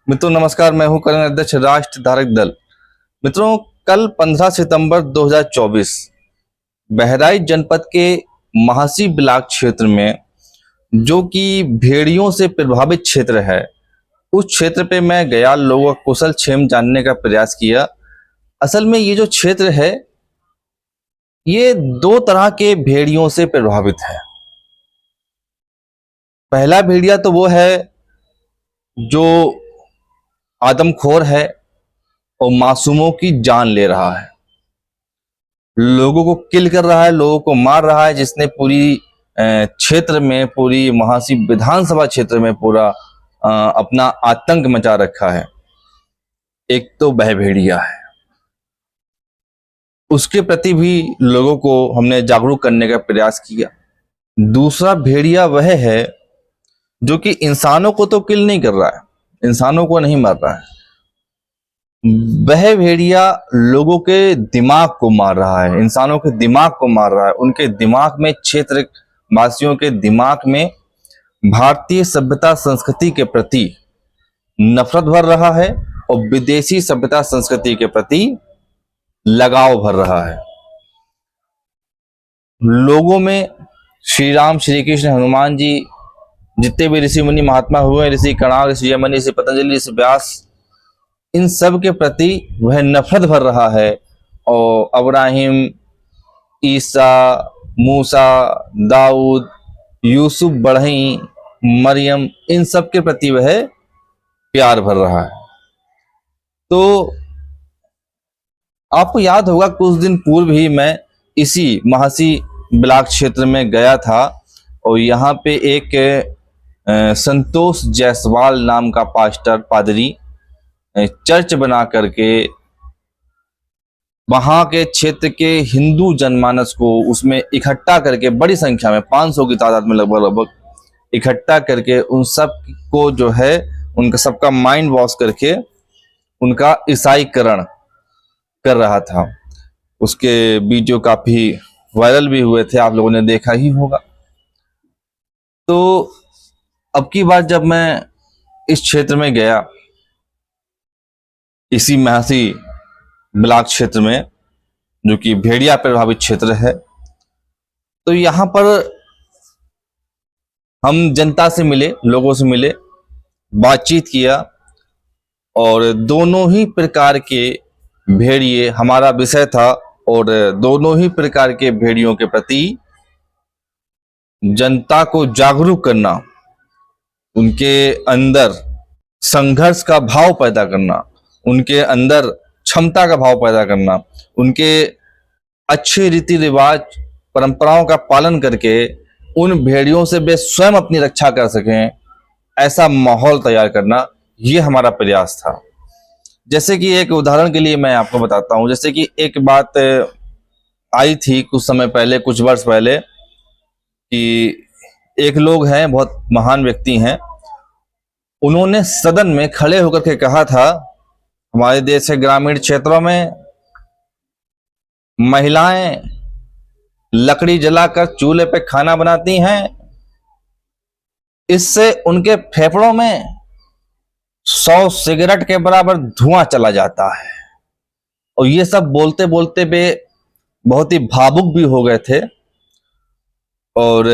मित्रों नमस्कार, मैं हूं करण अध्यक्ष राष्ट्र धारक दल। मित्रों, कल 15 सितंबर 2024 बहराइच जनपद के महासी ब्लॉक क्षेत्र में, जो कि भेड़ियों से प्रभावित क्षेत्र है, उस क्षेत्र पे मैं गया, लोगों का कुशल क्षेम जानने का प्रयास किया। असल में ये जो क्षेत्र है, ये दो तरह के भेड़ियों से प्रभावित है। पहला भेड़िया तो वो है जो आदमखोर है और मासूमों की जान ले रहा है, लोगों को किल कर रहा है, लोगों को मार रहा है, जिसने पूरी क्षेत्र में, पूरी महासी विधानसभा क्षेत्र में पूरा अपना आतंक मचा रखा है। एक तो वह भेड़िया है, उसके प्रति भी लोगों को हमने जागरूक करने का प्रयास किया। दूसरा भेड़िया वह है जो कि इंसानों को तो किल नहीं कर रहा है, इंसानों को नहीं मार रहा है, वह भेड़िया लोगों के दिमाग को मार रहा है, इंसानों के दिमाग को मार रहा है। उनके दिमाग में, क्षेत्र वासियों के दिमाग में भारतीय सभ्यता संस्कृति के प्रति नफरत भर रहा है और विदेशी सभ्यता संस्कृति के प्रति लगाव भर रहा है। लोगों में श्री राम, श्री कृष्ण, हनुमान जी, जितने भी ऋषि मुनि महात्मा हुए, ऋषि कणाद, ऋषि जमनी, ऋषि पतंजलि, ऋषि व्यास, इन सब के प्रति वह नफरत भर रहा है। और अब्राहिम, ईसा, मूसा, दाऊद, यूसुफ, बढ़ई, मरियम, इन सब के प्रति वह प्यार भर रहा है। तो आपको याद होगा, कुछ दिन पूर्व ही मैं इसी महासी ब्लॉक क्षेत्र में गया था और यहाँ पे एक संतोष जायसवाल नाम का पास्टर, पादरी, चर्च बना करके वहां के क्षेत्र के हिंदू जनमानस को उसमें इकट्ठा करके, बड़ी संख्या में 500 की तादाद में लगभग इकट्ठा करके, उन सब को जो है उनका सबका माइंड वॉश करके उनका ईसाईकरण कर रहा था। उसके वीडियो काफी वायरल भी हुए थे, आप लोगों ने देखा ही होगा। तो अब की बार जब मैं इस क्षेत्र में गया, इसी महासी ब्लॉक क्षेत्र में, जो कि भेड़िया प्रभावित क्षेत्र है, तो यहां पर हम जनता से मिले, लोगों से मिले, बातचीत किया और दोनों ही प्रकार के भेड़िए हमारा विषय था और दोनों ही प्रकार के भेड़ियों के प्रति जनता को जागरूक करना, उनके अंदर संघर्ष का भाव पैदा करना, उनके अंदर क्षमता का भाव पैदा करना, उनके अच्छे रीति रिवाज, परंपराओं का पालन करके उन भेड़ियों से वे स्वयं अपनी रक्षा कर सकें, ऐसा माहौल तैयार करना, ये हमारा प्रयास था। जैसे कि एक उदाहरण के लिए मैं आपको बताता हूं, जैसे कि एक बात आई थी कुछ समय पहले, कुछ वर्ष पहले, कि एक लोग हैं, बहुत महान व्यक्ति हैं, उन्होंने सदन में खड़े होकर के कहा था, हमारे देश के ग्रामीण क्षेत्रों में महिलाएं लकड़ी जलाकर चूल्हे पे खाना बनाती हैं, इससे उनके फेफड़ों में 100 सिगरेट के बराबर धुआं चला जाता है। और ये सब बोलते बोलते वे बहुत ही भावुक भी हो गए थे और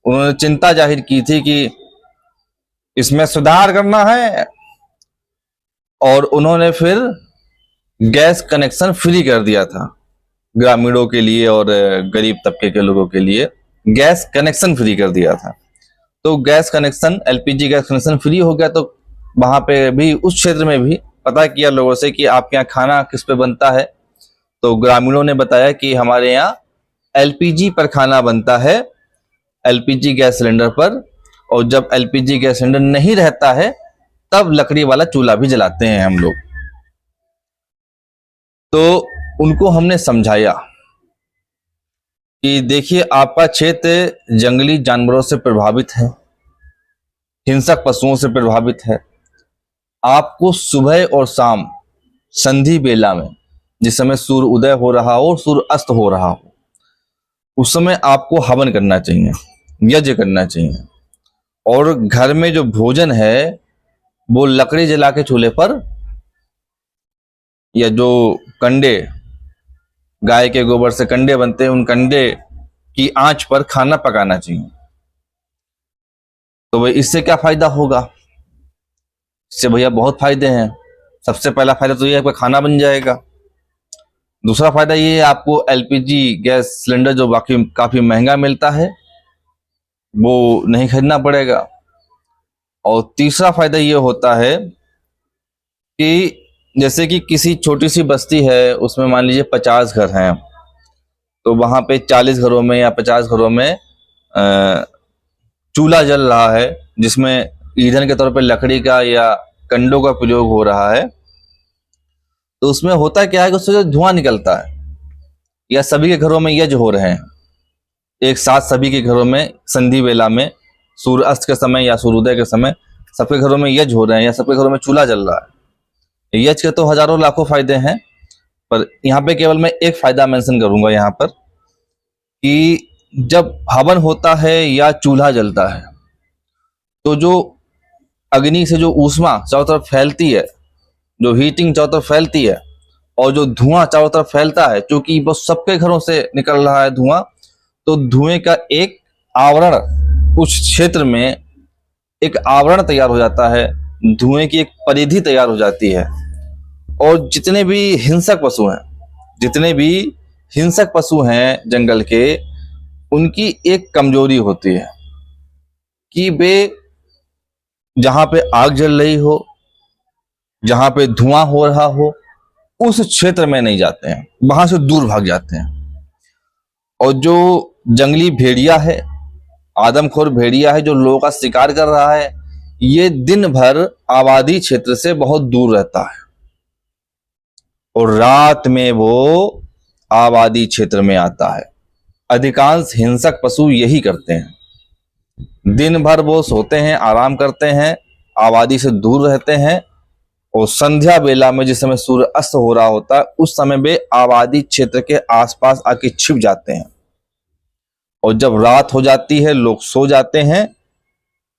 उन्होंने चिंता जाहिर की थी कि इसमें सुधार करना है। और उन्होंने फिर गैस कनेक्शन फ्री कर दिया था ग्रामीणों के लिए और गरीब तबके के लोगों के लिए, गैस कनेक्शन फ्री कर दिया था। तो gas connection, LPG gas connection free हो गया। तो वहां पे भी, उस क्षेत्र में भी पता किया लोगों से कि आपके यहाँ खाना किस पे बनता है। तो ग्रामीणों ने बताया कि हमारे यहाँ एलपीजी पर खाना बनता है, एलपीजी गैस सिलेंडर पर, और जब एलपीजी गैस सिलेंडर नहीं रहता है तब लकड़ी वाला चूल्हा भी जलाते हैं हम लोग। तो उनको हमने समझाया कि देखिए, आपका क्षेत्र जंगली जानवरों से प्रभावित है, हिंसक पशुओं से प्रभावित है। आपको सुबह और शाम संधि बेला में, जिस समय सूर्य उदय हो रहा हो और सूर्य अस्त हो रहा हो, उस समय आपको हवन करना चाहिए, यज्ञ करना चाहिए। और घर में जो भोजन है वो लकड़ी जला के चूल्हे पर, या जो कंडे, गाय के गोबर से कंडे बनते हैं, उन कंडे की आंच पर खाना पकाना चाहिए। तो भाई इससे क्या फायदा होगा? इससे भैया बहुत फायदे हैं। सबसे पहला फायदा तो ये है, आपका खाना बन जाएगा। दूसरा फायदा ये है, आपको एलपीजी गैस सिलेंडर जो बाकी काफी महंगा मिलता है वो नहीं खरीदना पड़ेगा। और तीसरा फायदा ये होता है कि जैसे कि किसी छोटी सी बस्ती है, उसमें मान लीजिए 50 घर हैं, तो वहां पे 40 घरों में या 50 घरों में चूल्हा जल रहा है, जिसमें ईंधन के तौर पे लकड़ी का या कंडों का प्रयोग हो रहा है। तो उसमें होता क्या है कि उससे जो धुआं निकलता है, या सभी के घरों में यज्ञ हो रहे हैं एक साथ, सभी के घरों में संधि बेला में, सूर्य अस्त के समय या सूर्योदय के समय सबके घरों में यज्ञ हो रहे हैं, या सबके घरों में चूल्हा जल रहा है। यज्ञ के तो हजारों लाखों फायदे हैं, पर यहाँ पे केवल मैं एक फायदा मेंशन करूंगा यहाँ पर, कि जब हवन होता है या चूल्हा जलता है, तो जो अग्नि से जो ऊष्मा चारों तरफ फैलती है, जो हीटिंग चारों तरफ फैलती है, और जो धुआं चारों तरफ फैलता है, क्योंकि वो सबके घरों से निकल रहा है धुआं, तो धुएं का एक आवरण, उस क्षेत्र में एक आवरण तैयार हो जाता है, धुएं की एक परिधि तैयार हो जाती है। और जितने भी हिंसक पशु हैं जंगल के, उनकी एक कमजोरी होती है कि वे जहां पे आग जल रही हो, जहां पे धुआं हो रहा हो, उस क्षेत्र में नहीं जाते हैं, वहां से दूर भाग जाते हैं। और जो जंगली भेड़िया है, आदमखोर भेड़िया है, जो लोगों का शिकार कर रहा है, ये दिन भर आबादी क्षेत्र से बहुत दूर रहता है, और रात में वो आबादी क्षेत्र में आता है। अधिकांश हिंसक पशु यही करते हैं। दिन भर वो सोते हैं, आराम करते हैं, आबादी से दूर रहते हैं, और संध्या बेला में जिस समय सूर्य अस्त हो रहा होता है, उस समय वे आबादी क्षेत्र के आसपास आके छिप जाते हैं। और जब रात हो जाती है, लोग सो जाते हैं,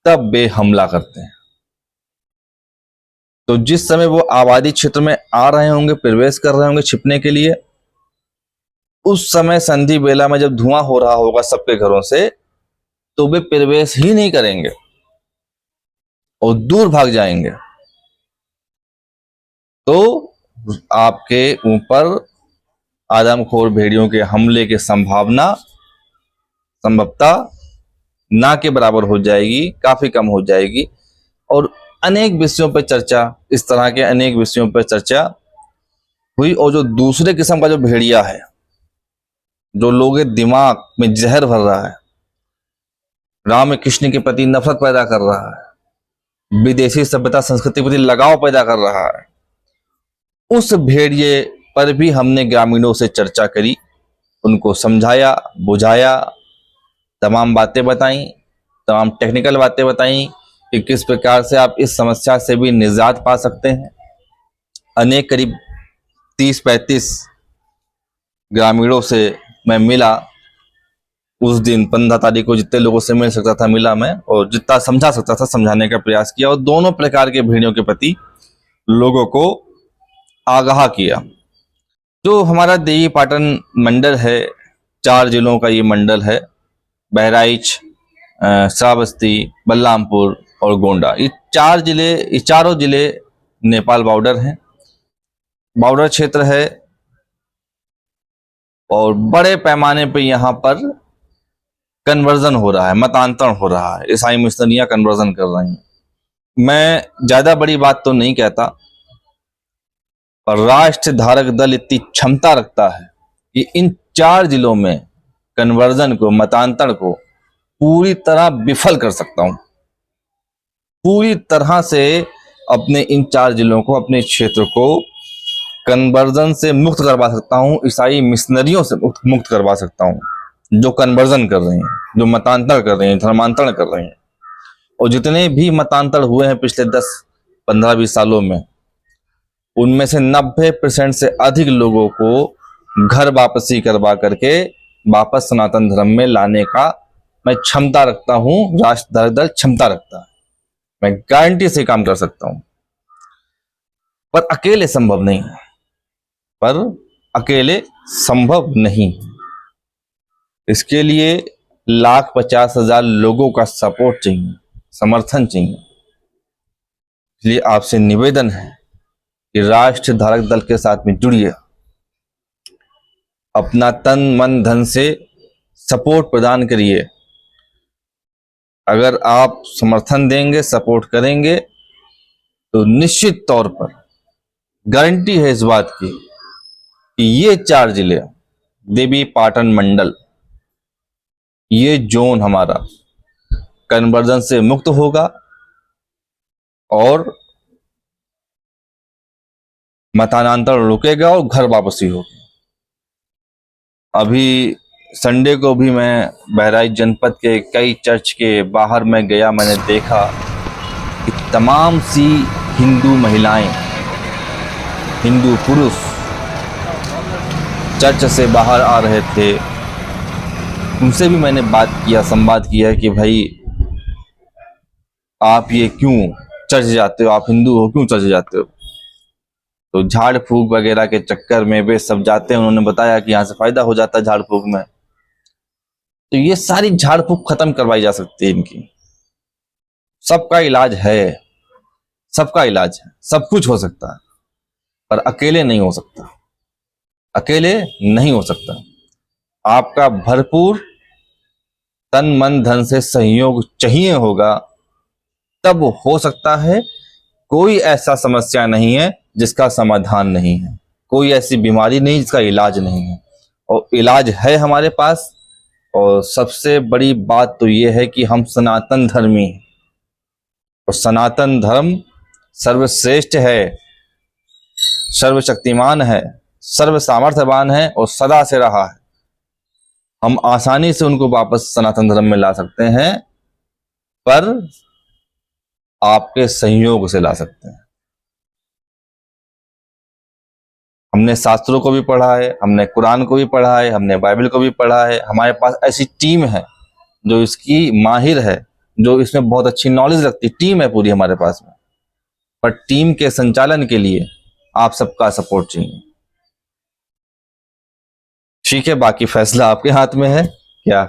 तब वे हमला करते हैं। तो जिस समय वो आबादी क्षेत्र में आ रहे होंगे, प्रवेश कर रहे होंगे छिपने के लिए, उस समय संधि बेला में जब धुआं हो रहा होगा सबके घरों से, तो वे प्रवेश ही नहीं करेंगे और दूर भाग जाएंगे। तो आपके ऊपर आदमखोर भेड़ियों के हमले की संभवतः ना के बराबर हो जाएगी, काफी कम हो जाएगी। और अनेक विषयों पर चर्चा, इस तरह के अनेक विषयों पर चर्चा हुई। और जो दूसरे किस्म का जो भेड़िया है, जो लोगों के दिमाग में जहर भर रहा है, राम कृष्ण के प्रति नफरत पैदा कर रहा है, विदेशी सभ्यता संस्कृति के प्रति लगाव पैदा कर रहा है, उस भेड़िए पर भी हमने ग्रामीणों से चर्चा करी, उनको समझाया, बुझाया, तमाम बातें बताई, तमाम टेक्निकल बातें बताई कि किस प्रकार से आप इस समस्या से भी निजात पा सकते हैं। अनेक करीब 30-35 ग्रामीणों से मैं मिला उस दिन, 15 तारीख को। जितने लोगों से मिल सकता था मिला मैं, और जितना समझा सकता था समझाने का प्रयास किया, और दोनों प्रकार के भेड़ियों के प्रति लोगों को आगाह किया। जो हमारा देवीपाटन मंडल है, 4 जिलों का ये मंडल है, बहराइच, श्रावस्ती, बलरामपुर और गोंडा। ये चारों जिले नेपाल बॉर्डर हैं, बॉर्डर क्षेत्र है, और बड़े पैमाने पे यहाँ पर कन्वर्जन हो रहा है, मतांतरण हो रहा है, ईसाई मिशनरियां कन्वर्जन कर रही हैं। मैं ज्यादा बड़ी बात तो नहीं कहता, पर राष्ट्र धारक दल इतनी क्षमता रखता है कि इन 4 जिलों में कन्वर्जन को, मतांतरण को पूरी तरह विफल कर सकता हूं। पूरी तरह से अपने इन 4 जिलों को, अपने क्षेत्र को कन्वर्जन से मुक्त करवा सकता हूं, ईसाई मिशनरियों से मुक्त करवा सकता हूं, जो कन्वर्जन कर रहे हैं, जो मतांतर कर रहे हैं, धर्मांतरण कर रहे हैं। और जितने भी मतांतर हुए हैं पिछले 10, 15, 20 सालों में, उनमें से 90% से अधिक लोगों को घर वापसी करवा करके वापस सनातन धर्म में लाने का मैं क्षमता रखता हूं, राष्ट्र धारक दल क्षमता रखता है। मैं गारंटी से काम कर सकता हूं, पर अकेले संभव नहीं, पर अकेले संभव नहीं। इसके लिए 1,50,000 लोगों का सपोर्ट चाहिए, समर्थन चाहिए। इसलिए आपसे निवेदन है कि राष्ट्र धारक दल के साथ में जुड़िए, अपना तन मन धन से सपोर्ट प्रदान करिए। अगर आप समर्थन देंगे, सपोर्ट करेंगे, तो निश्चित तौर पर गारंटी है इस बात की कि ये 4 जिले, देवी पाटन मंडल, ये जोन हमारा कन्वर्जन से मुक्त होगा और मतांतरण रुकेगा और घर वापसी होगी। अभी संडे को भी मैं बहराइच जनपद के कई चर्च के बाहर में गया, मैंने देखा कि तमाम सी हिंदू महिलाएं, हिंदू पुरुष चर्च से बाहर आ रहे थे। उनसे भी मैंने बात किया, संवाद किया कि भाई आप ये क्यों चर्च जाते हो, आप हिंदू हो, क्यों चर्च जाते हो? तो झाड़ फूक वगैरह के चक्कर में वे सब जाते हैं। उन्होंने बताया कि यहाँ से फायदा हो जाता है झाड़ फूक में। तो ये सारी झाड़ फूक खत्म करवाई जा सकती है इनकी। सबका इलाज है, सबका इलाज है, सब कुछ हो सकता है, पर अकेले नहीं हो सकता, अकेले नहीं हो सकता। आपका भरपूर तन मन धन से सहयोग चाहिए होगा, तब हो सकता है। कोई ऐसा समस्या नहीं है जिसका समाधान नहीं है, कोई ऐसी बीमारी नहीं जिसका इलाज नहीं है, और इलाज है हमारे पास। और सबसे बड़ी बात तो यह है कि हम सनातन धर्मी हैं, और सनातन धर्म सर्वश्रेष्ठ है, सर्वशक्तिमान है, सर्व सामर्थ्यवान है और सदा से रहा है। हम आसानी से उनको वापस सनातन धर्म में ला सकते हैं, पर आपके सहयोग से ला सकते हैं। हमने शास्त्रों को भी पढ़ा है, हमने कुरान को भी पढ़ा है, हमने बाइबल को भी पढ़ा है। हमारे पास ऐसी टीम है जो इसकी माहिर है, जो इसमें बहुत अच्छी नॉलेज रखती टीम है पूरी हमारे पास में। पर टीम के संचालन के लिए आप सबका सपोर्ट चाहिए। ठीक है, बाकी फैसला आपके हाथ में है, क्या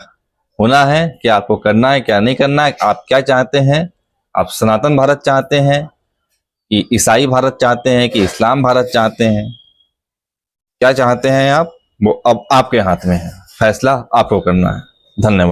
होना है, क्या आपको करना है, क्या नहीं करना है। आप क्या चाहते हैं? आप सनातन भारत चाहते हैं कि ईसाई भारत चाहते हैं कि इस्लाम भारत चाहते हैं? क्या चाहते हैं आप, वो अब आपके हाथ में है, फैसला आपको करना है। धन्यवाद।